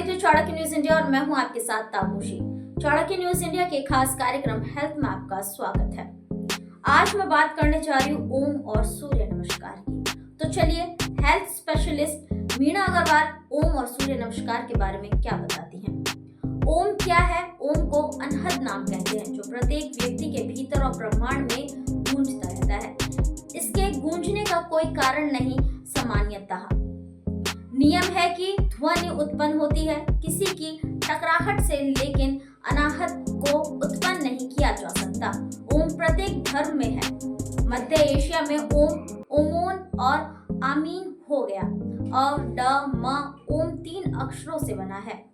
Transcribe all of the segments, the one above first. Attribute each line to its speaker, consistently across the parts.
Speaker 1: देख रहे Chanakya news India और मैं हूं आपके साथ तामोशी। चाणक्य न्यूज इंडिया के खास कार्यक्रम हेल्थ में आपका स्वागत है। आज मैं बात करने जा रही हूँ ओम और सूर्य नमस्कार की। तो चलिए हेल्थ स्पेशलिस्ट मीना अग्रवाल ओम और सूर्य नमस्कार के बारे में क्या बताती हैं। ओम क्या है? ओम को अनहद नाम कहते हैं, जो प्रत्येक व्यक्ति के भीतर और ब्रह्मांड में गूंजता रहता है। इसके गूंजने का कोई कारण नहीं, सामान्यतः नियम है कि ध्वनि उत्पन्न होती है किसी की टकराहट से, लेकिन अनाहत को उत्पन्न नहीं किया जा सकता। ओम प्रत्येक धर्म में है। मध्य एशिया में ओम, ओमोन और आमीन हो गया और ड म ओम 3 अक्षरों से बना है।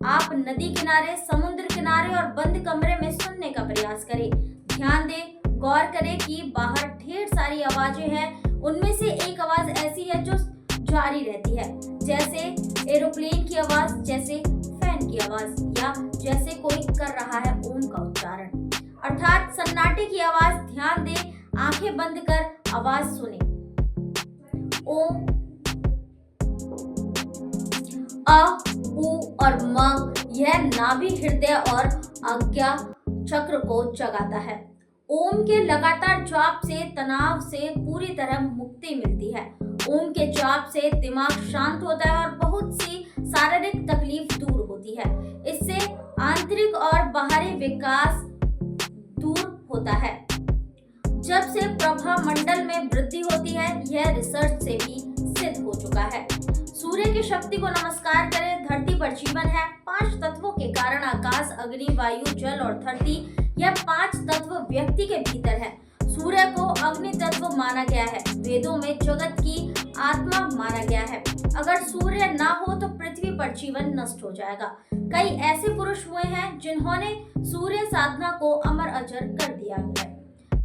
Speaker 1: आप नदी किनारे, समुद्र किनारे और बंद कमरे में सुनने का प्रयास करें। ध्यान दें, गौर करें कि बाहर ढेर सारी आवाजें हैं। उनमें से एक आवाज ऐसी है जो जारी रहती है, जैसे एरोप्लेन की आवाज, जैसे फैन की आवाज, या जैसे कोई कर रहा है ओम का उच्चारण, अर्थात सन्नाटे की आवाज। ध्यान दें, आंखें बंद कर आवाज सुने। ओम, अ, उ और म यह नाभि, हृदय और आज्ञा चक्र को जगाता है। ओम के लगातार जाप से तनाव से पूरी तरह मुक्ति मिलती है। ओम के जाप से दिमाग शांत होता है और बहुत सी शारीरिक तकलीफ दूर होती है। इससे आंतरिक और बाहरी विकास दूर होता है। जब से प्रभा मंडल में वृद्धि होती है, यह रिसर्च से भी सिद्ध हो चुका है। सूर्य की शक्ति को नमस्कार करें। धरती पर जीवन है। 5 तत्वों के कारण आकाश, अग्नि, वायु, जल और धरती, यह 5 तत्व व्यक्ति के भीतर है। सूर्य को अग्नि तत्व माना गया है। वेदों में जगत की आत्मा माना गया है। अगर सूर्य ना हो तो पृथ्वी पर जीवन नष्ट हो जाएगा। कई ऐसे पुरुष हुए हैं जिन्होंने सूर्य साधना को अमर अजर कर दिया है।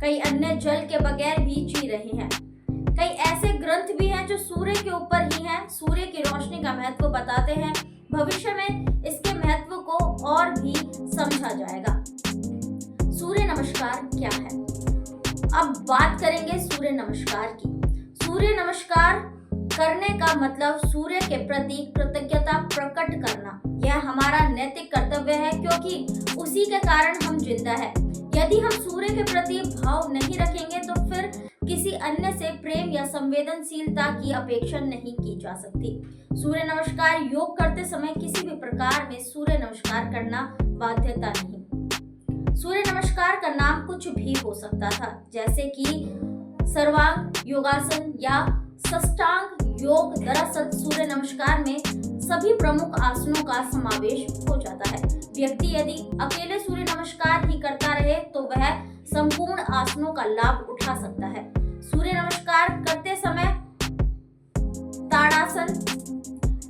Speaker 1: कई अन्य जल के बगैर भी जी रहे हैं। कई ऐसे ग्रंथ भी हैं जो सूर्य के ऊपर ही हैं। सूर्य की रोशनी का महत्व बताते हैं। भविष्य में इसके महत्व को और भी समझा जाएगा। सूर्य नमस्कार क्या है? अब बात करेंगे सूर्य नमस्कार की। सूर्य नमस्कार करने का मतलब सूर्य के प्रति कृतज्ञता प्रकट करना। यह हमारा नैतिक कर्तव्य है, क्योंकि उसी के कारण हम जिंदा है। यदि हम सूर्य के प्रति भाव नहीं रखेंगे तो फिर किसी अन्य से प्रेम या संवेदनशीलता की अपेक्षा नहीं की जा सकती। सूर्य नमस्कार योग करते समय किसी भी प्रकार में सूर्य नमस्कार करना बाध्यता नहीं। सूर्य नमस्कार का नाम कुछ भी हो सकता था, जैसे कि सर्वांग योगासन या साष्टांग योग। दरअसल सूर्य नमस्कार में सभी प्रमुख आसनों का समावेश हो जाता है। व्यक्ति यदि अकेले सूर्य नमस्कार ही करता रहे तो वह संपूर्ण आसनों का लाभ उठा सकता है। सूर्य नमस्कार करते समय ताड़ासन,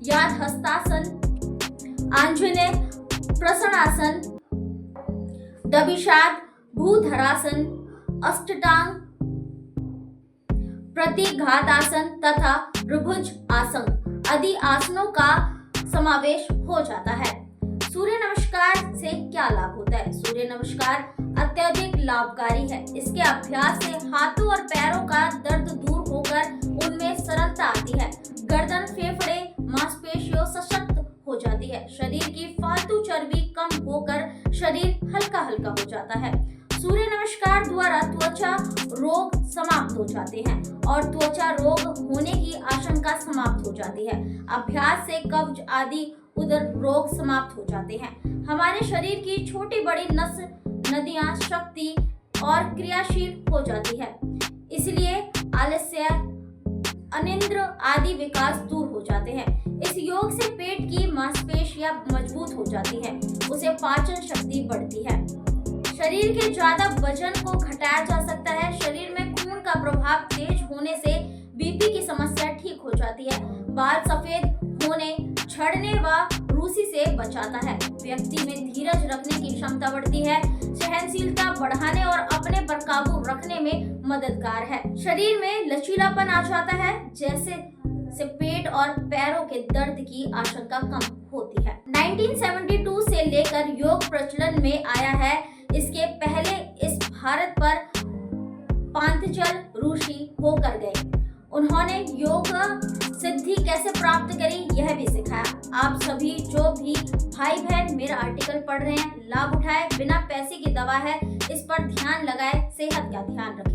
Speaker 1: याद हस्तासन, आंजनेय प्रसन्नासन, दबिशाद, भूधरासन, अष्टांग प्रतिघातासन तथा त्रिभुज आसन आदि आसनों का समावेश हो जाता है। सूर्य नमस्कार से क्या लाभ होता है? सूर्य नमस्कार अत्यधिक लाभकारी है। इसके अभ्यास से हाथों और पैरों का दर्द दूर होकर उनमें सरलता आती है। गर्दन, फेफड़े, मांसपेशियों सशक्त हो जाती है। शरीर की फालतू चर्बी कम होकर शरीर हल्का हल्का हो जाता है। सूर्य नमस्कार द्वारा त्वचा रोग समाप्त हो जाते हैं और त्वचा रोग होने की आशंका समाप्त हो जाती है। अभ्यास से कब्ज आदि उदर रोग समाप्त हो जाते हैं। हमारे शरीर की छोटी बड़ी नस नदियां शक्ति और क्रियाशील हो जाती है। इसलिए आलस्य, अनिद्रा आदि विकास दूर हो जाते हैं। इस योग से पेट की मांसपेशियां मजबूत हो जाती है। उसे पाचन शक्ति बढ़ती है। शरीर के ज्यादा वजन को घटाया जा सकता है। शरीर में खून का प्रवाह तेज होने से बीपी की समस्या ठीक हो जाती है। बाल सफेद होने, झड़ने व रूसी से बचाता है। व्यक्ति में धीरज रखने की क्षमता बढ़ती है। सहनशीलता बढ़ाने और अपने पर काबू रखने में मददगार है। शरीर में लचीलापन आ जाता है, जैसे से पेट और पैरों के दर्द की आशंका कम होती है। 1972 से लेकर योग प्रचलन में आया है। इसके पहले इस भारत पर पांतजल ऋषि होकर गए। उन्होंने योग सिद्धि कैसे प्राप्त करी यह भी सिखाया। आप सभी जो भी भाई बहन मेरा आर्टिकल पढ़ रहे हैं, लाभ उठाए, बिना पैसे की दवा है, इस पर ध्यान लगाए, सेहत का ध्यान रखें।